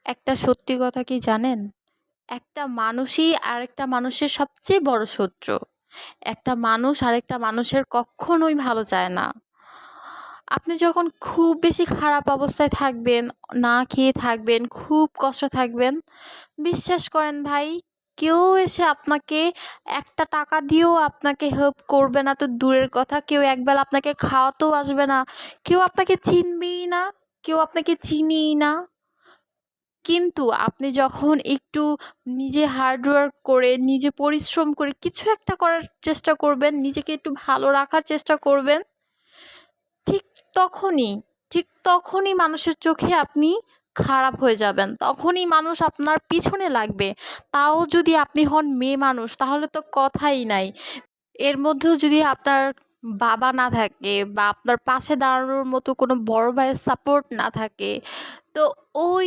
একটা সত্যি কথা কি জানেন? একটা মানুষই আরেকটা মানুষের সবচেয়ে বড় শত্রু। একটা মানুষ আরেকটা মানুষের কখনোই ভালো চায় না। আপনি যখন খুব বেশি খারাপ অবস্থায় থাকবেন, না খেয়ে থাকবেন, খুব কষ্ট থাকবেন, বিশ্বাস করেন ভাই, কেউ এসে আপনাকে একটা টাকা দিয়েও আপনাকে হেল্প করবে না তো দূরের কথা, কেউ একবেলা আপনাকে খাওয়াতেও আসবে না, কেউ আপনাকে চিনবেই না, কেউ আপনাকে চিনিই না। কিন্তু আপনি যখন একটু নিজে হার্ড ওয়ার্ক করে, নিজে পরিশ্রম করে কিছু একটা করার চেষ্টা করবেন, নিজেকে একটু ভালো রাখার চেষ্টা করবেন, ঠিক তখনই ঠিক তখনই মানুষের চোখে আপনি খারাপ হয়ে যাবেন। তখনই মানুষ আপনার পিছনে লাগবে। তাও যদি আপনি হন মেয়ে মানুষ, তাহলে তো কথাই নাই। এর মধ্যেও যদি আপনার বাবা না থাকে বা আপনার পাশে দাঁড়ানোর মতো কোনো বড় ভাইয়ের সাপোর্ট না থাকে, তো ওই